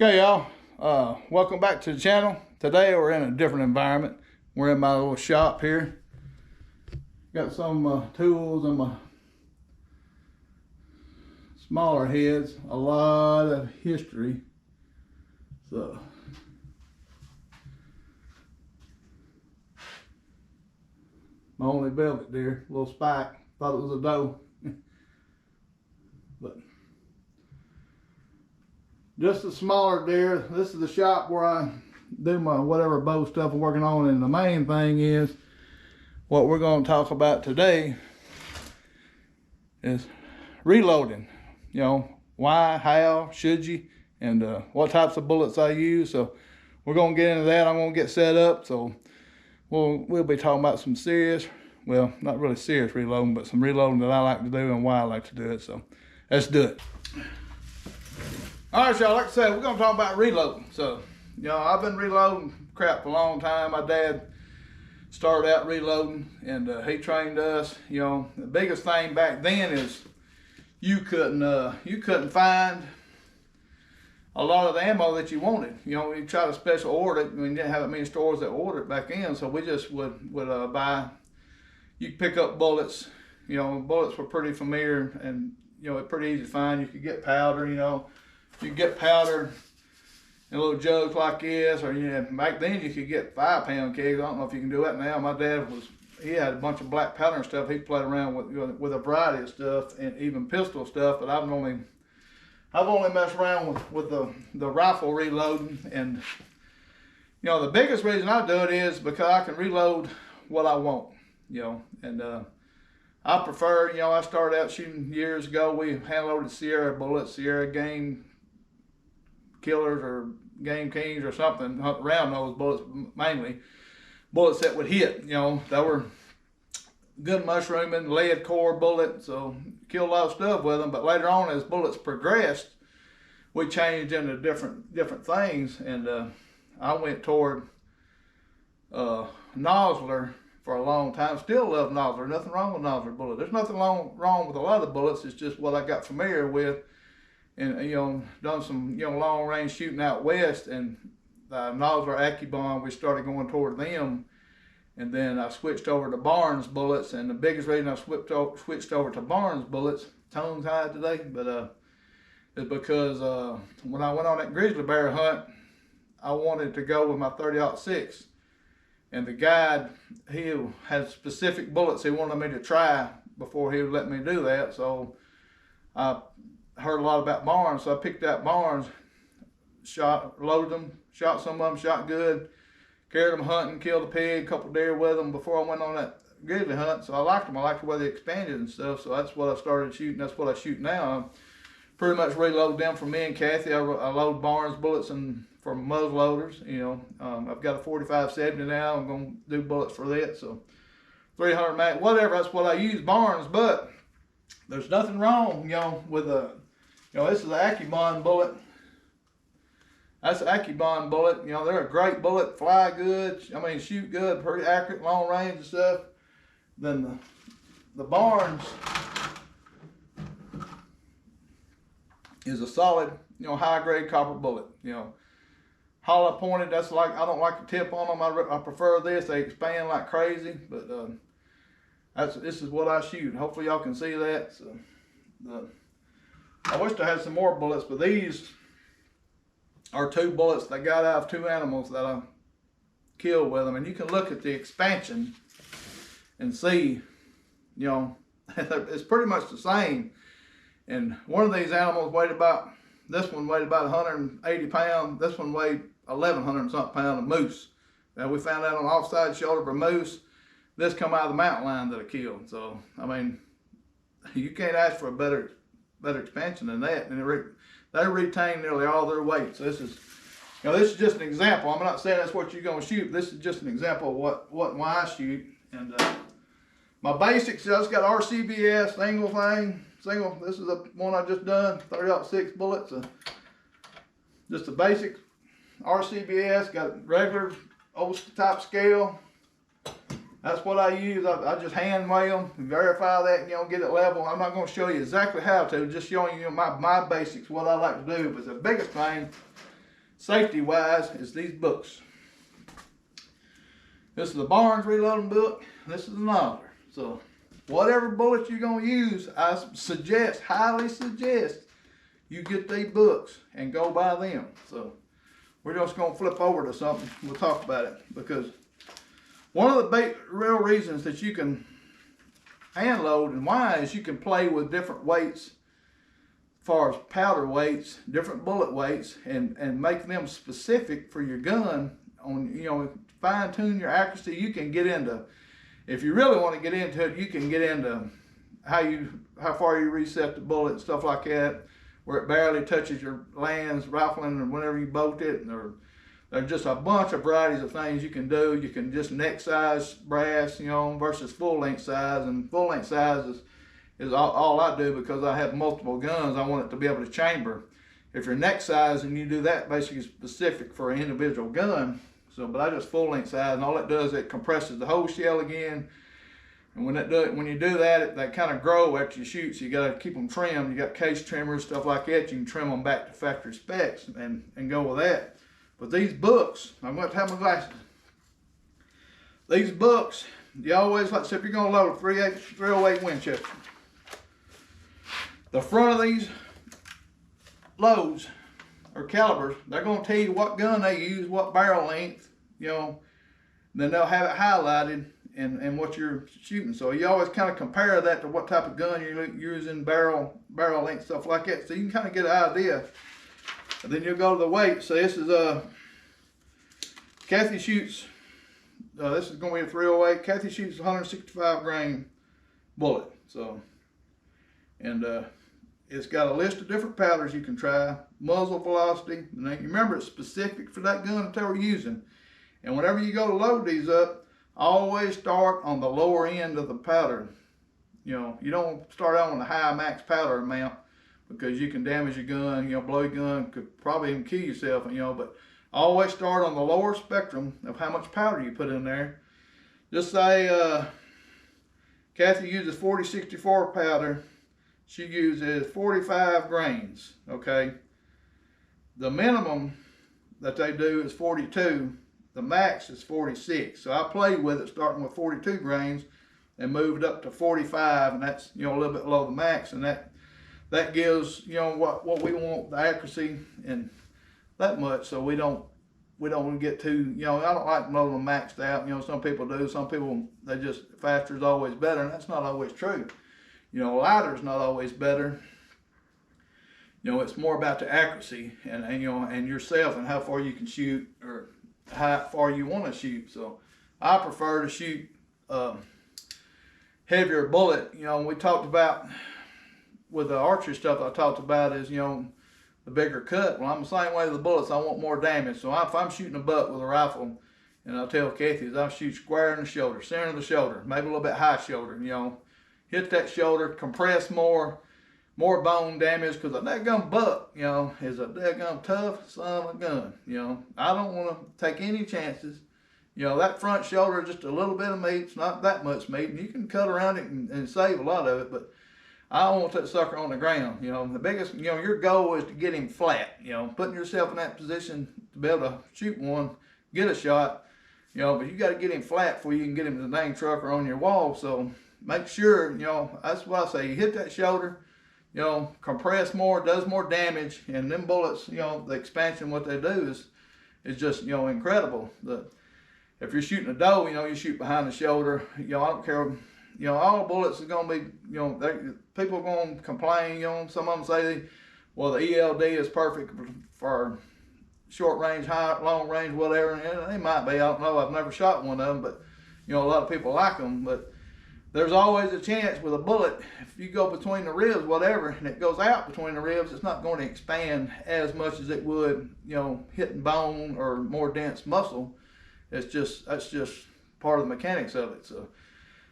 Okay, y'all. Welcome back to the channel. Today we're in a different environment. We're in my little shop here. Got some tools and my smaller heads. A lot of history. So my only velvet deer, little spike. Thought it was a doe, but just a smaller deer. This is the shop where I do my whatever bow stuff I'm working on, and the main thing is what we're going to talk about today is reloading. You know, why, how, should you, and what types of bullets I use. So we're going to get into that. I'm going to get set up. So we'll be talking about some serious, well, not really serious reloading, but some reloading that I like to do and why I like to do it. So let's do it. All right, y'all, like I said, we're going to talk about reloading. So, you know, I've been reloading crap for a long time. My dad started out reloading, and he trained us. You know, the biggest thing back then is you couldn't find a lot of the ammo that you wanted. You know, you try to special order it. I mean, you didn't have that many stores that ordered it back then, so we just would buy. You could pick up bullets. You know, bullets were pretty familiar, and you know, it's pretty easy to find. You could get powder. You know, you could get powder in little jugs like this, or back then you could get 5-pound kegs. I don't know if you can do that now. My dad he had a bunch of black powder and stuff. He played around with a variety of stuff and even pistol stuff. But I've only messed around with the rifle reloading. And you know, the biggest reason I do it is because I can reload what I want. You know, and I prefer. You know, I started out shooting years ago. We hand loaded Sierra bullets, Sierra Game Killers or Game Kings or something, around those bullets, mainly bullets that would hit. You know, they were good mushrooming, lead core bullet, so killed a lot of stuff with them. But later on, as bullets progressed, we changed into different things, and I went toward Nosler for a long time. Still love Nosler. Nothing wrong with Nosler bullet. There's nothing wrong with a lot of bullets. It's just what I got familiar with. And you know, done some long range shooting out west, and Nosler AccuBond, we started going toward them, and then I switched over to Barnes bullets. And the biggest reason I switched over to Barnes bullets, tongue tied today, but is because when I went on that grizzly bear hunt, I wanted to go with my 30-06, and the guide, he had specific bullets he wanted me to try before he would let me do that. So I heard a lot about Barnes, so I picked out Barnes, loaded them, shot some of them, shot good, carried them hunting, killed a pig, a couple deer with them before I went on that grizzly hunt. So I liked them. I liked the way they expanded and stuff. So that's what I started shooting. That's what I shoot now. I pretty much reload them for me and Kathy. I load Barnes bullets and for muzzle loaders. You know, I've got a 45-70 now. I'm gonna do bullets for that. So 300 mag, whatever. That's what I use, Barnes. But there's nothing wrong, you know, with this is an AccuBond bullet. That's an AccuBond bullet. You know, they're a great bullet, fly good. I mean, shoot good, pretty accurate, long range and stuff. Then the Barnes is a solid, you know, high grade copper bullet. You know, hollow pointed. That's like, I don't like the tip on them. I prefer this. They expand like crazy, but this is what I shoot. Hopefully y'all can see that. So, I wish I had some more bullets, but these are 2 bullets that I got out of 2 animals that I killed with them. And you can look at the expansion and see, you know, it's pretty much the same. And one of these animals this one weighed about 180 pounds. This one weighed 1,100 and something pounds of moose. Now we found that on the offside shoulder of a moose. This come out of the mountain lion that I killed. So, I mean, you can't ask for a better expansion than that. And they retain nearly all their weight. So this is just an example. I'm not saying that's what you're going to shoot. This is just an example of what and why I shoot. And my basics, I just got RCBS single. This is the one I just done, 30-06 bullets. Just a basic RCBS, got regular old type scale. That's what I use. I just hand weigh them and verify that, you know, get it level. I'm not going to show you exactly how to, just showing you my basics, what I like to do. But the biggest thing safety wise, is these books. This is the Barnes reloading book. This is the Nosler. So whatever bullets you're gonna use, I highly suggest you get these books and go buy them. So we're just gonna flip over to something. We'll talk about it, because one of the real reasons that you can hand load and why is you can play with different weights, as far as powder weights, different bullet weights, and make them specific for your gun. On fine tune your accuracy. You can get into, if you really want to get into it, you can get into how far you reset the bullet and stuff like that, where it barely touches your lands, rifling, or whenever you bolt it. Or there's just a bunch of varieties of things you can do. You can just neck size brass, versus full length size. And full length size is all I do, because I have multiple guns. I want it to be able to chamber. If you're neck size and you do that, basically specific for an individual gun. So, but I just full length size, and all it does, it compresses the whole shell again. And when you do that, they kind of grow after you shoot. So you got to keep them trimmed. You got case trimmers, stuff like that. You can trim them back to factory specs and go with that. But these books, I'm going to have my glasses. These books, you always, like, so if you're going to load a 308 Winchester, the front of these loads or calibers, they're going to tell you what gun they use, what barrel length, then they'll have it highlighted and what you're shooting. So you always kind of compare that to what type of gun you're using, barrel length, stuff like that. So you can kind of get an idea. And then you'll go to the weight. So this is Kathy shoots, this is going to be a 308. Kathy shoots 165 grain bullet. So, and it's got a list of different powders you can try, muzzle velocity. And then you remember it's specific for that gun that they were using. And whenever you go to load these up, always start on the lower end of the powder. You don't start out on the high max powder amount, because you can damage your gun, blow your gun, could probably even kill yourself, but always start on the lower spectrum of how much powder you put in there. Just say Kathy uses 4064 powder. She uses 45 grains, okay? The minimum that they do is 42. The max is 46. So I played with it starting with 42 grains and moved up to 45, and that's, a little bit below the max, and that gives, what we want, the accuracy and that much, so we don't get too, I don't like loading them maxed out. Some people do. Some people, they just, faster is always better, and that's not always true. Lighter is not always better. It's more about the accuracy and yourself and how far you can shoot, or how far you want to shoot. So I prefer to shoot heavier bullet. We talked about with the archery stuff, I talked about is, the bigger cut. Well, I'm the same way with the bullets. I want more damage. So if I'm shooting a buck with a rifle, and I'll tell Kathy, I'll shoot square in the shoulder, center of the shoulder, maybe a little bit high shoulder, hit that shoulder, compress more bone damage, because a daggum buck, is a daggum tough son of a gun. I don't want to take any chances. That front shoulder, just a little bit of meat, it's not that much meat, and you can cut around it and save a lot of it, but I don't want that sucker on the ground. The biggest, your goal is to get him flat, putting yourself in that position to be able to shoot one, get a shot, but you got to get him flat before you can get him to the dang truck or on your wall. So make sure, that's what I say, you hit that shoulder, compress more, does more damage, and them bullets, the expansion, what they do is just, incredible. If you're shooting a doe, you shoot behind the shoulder, I don't care, all bullets is going to be, people are going to complain, some of them say, well, the ELD is perfect for short range, long range, whatever, and they might be, I don't know, I've never shot one of them, but, a lot of people like them, but there's always a chance with a bullet, if you go between the ribs, whatever, and it goes out between the ribs, it's not going to expand as much as it would, hitting bone or more dense muscle. That's just part of the mechanics of it.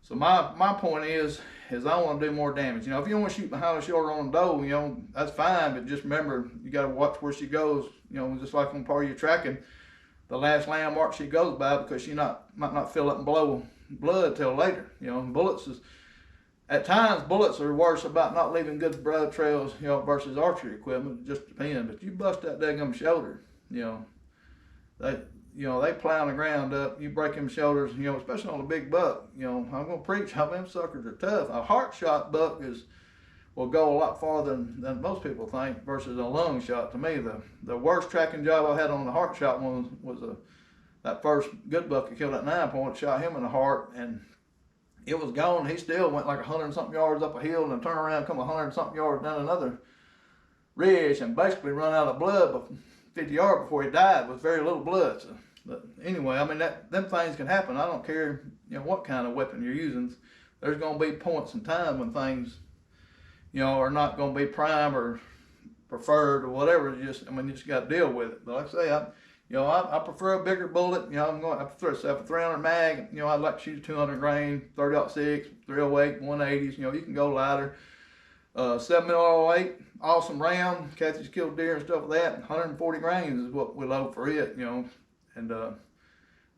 So my point is I want to do more damage. If you want to shoot behind the shoulder on a doe, that's fine, but just remember, you got to watch where she goes, just like on part of your tracking, the last landmark she goes by, because she might not fill up and blow blood till later. At times bullets are worse about not leaving good blood trails, versus archery equipment. It just depends. But you bust that daggum shoulder, They plow the ground up. You break them shoulders, especially on a big buck. I'm gonna preach how them suckers are tough. A heart shot buck will go a lot farther than most people think versus a lung shot. To me, the worst tracking job I had on the heart shot one was that first good buck I killed at 9 Point. Shot him in the heart, and it was gone. He still went like 100 and something yards up a hill, and then turned around, come 100 and something yards down another ridge, and basically run out of blood 50 yards before he died with very little blood. So, but anyway, I mean, them things can happen. I don't care, what kind of weapon you're using. There's going to be points in time when things, are not going to be prime or preferred or whatever. You just got to deal with it. But like I say, I prefer a bigger bullet. I prefer a 300 mag. I'd like to shoot a 200 grain, 30-06, 308, 180s. You can go lighter. 7mm 08, awesome round. Catches killed deer and stuff like that. 140 grains is what we load for it. And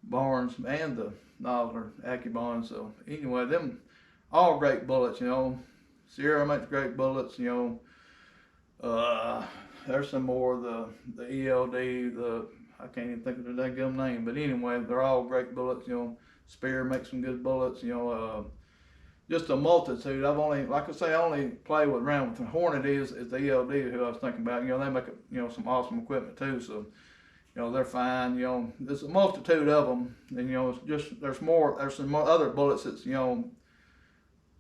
Barnes and the Nosler AccuBond. So anyway, them all great bullets. Sierra makes great bullets. There's some more. The ELD. I can't even think of the damn name, but anyway, they're all great bullets. Spear makes some good bullets. Just a multitude. I only play around with the Hornet is the ELD who I was thinking about. They make some awesome equipment too. So they're fine. There's a multitude of them, and there's some more other bullets that's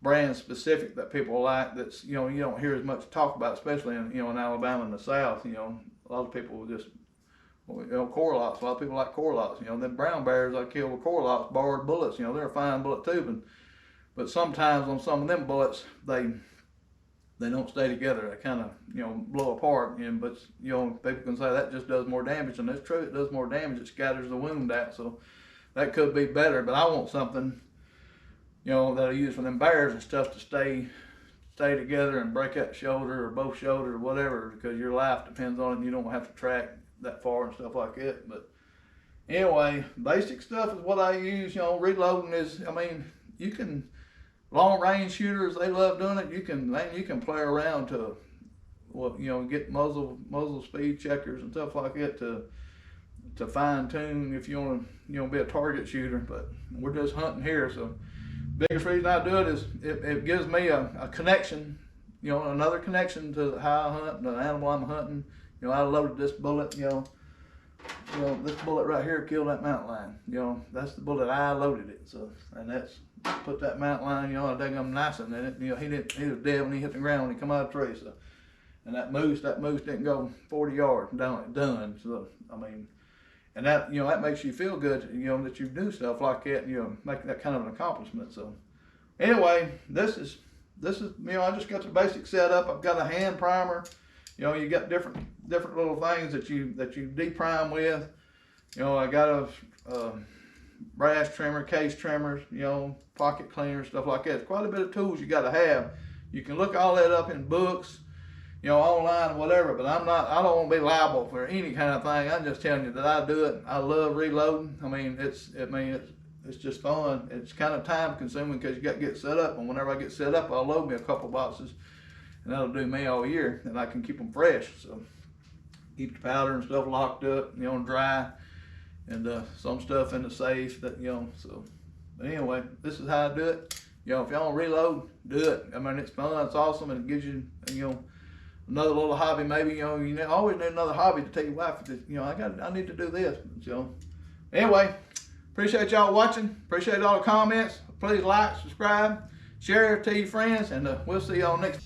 brand specific that people like. That's you don't hear as much talk about, especially in in Alabama and the South. A lot of people just Core-Loks. A lot of people like Core-Loks. Them brown bears I kill with Core-Loks, barred bullets. They're a fine bullet too, but sometimes on some of them bullets they don't stay together. They kind of blow apart. But people can say that just does more damage, and that's true. It does more damage. It scatters the wound out. So that could be better. But I want something that I use for them bears and stuff to stay together and break that shoulder or both shoulders or whatever, because your life depends on it and you don't have to track that far and stuff like that. But anyway, basic stuff is what I use. Reloading is, you can, long range shooters, they love doing it. You can play around to get muzzle speed checkers and stuff like that to fine tune if you want to be a target shooter. But we're just hunting here, so biggest reason I do it is it gives me a connection, another connection to how I hunt, the animal I'm hunting. I loaded this bullet, this bullet right here killed that mountain lion. That's the bullet I loaded it. So, and that's put that mountain lion, I think I'm nice in it. He was dead when he hit the ground when he come out of the tree. So, and that moose didn't go 40 yards done. So, and that that makes you feel good, that you do stuff like that, make that kind of an accomplishment. So anyway, this is I just got the basic setup. I've got a hand primer. You got different little things that you deprime with. I got a brass trimmer, case trimmers, pocket cleaners, stuff like that. It's quite a bit of tools you got to have. You can look all that up in books, online, whatever, but I don't want to be liable for any kind of thing. I'm just telling you that I do it. I love reloading. It's just fun. It's kind of time consuming because you got to get set up, and whenever I get set up, I'll load me a couple boxes, and that'll do me all year, and I can keep them fresh. So keep the powder and stuff locked up, dry, and some stuff in the safe that, so. But anyway, this is how I do it. If y'all want to reload, do it. It's fun, it's awesome, and it gives you, another little hobby. Maybe, you always need another hobby to tell your wife that, I need to do this. So anyway, appreciate y'all watching. Appreciate all the comments. Please like, subscribe, share it to your friends, and we'll see y'all next.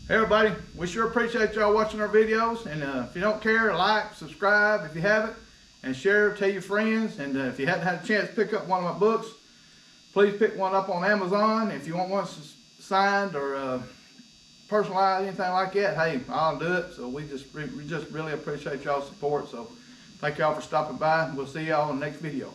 Hey everybody, we sure appreciate y'all watching our videos. And if you don't care, like, subscribe if you haven't, and share it to your friends. And if you hadn't had a chance to pick up one of my books, please pick one up on Amazon. If you want one signed or personalized, anything like that, hey, I'll do it. So we just really appreciate y'all's support. So thank y'all for stopping by. We'll see y'all in the next video.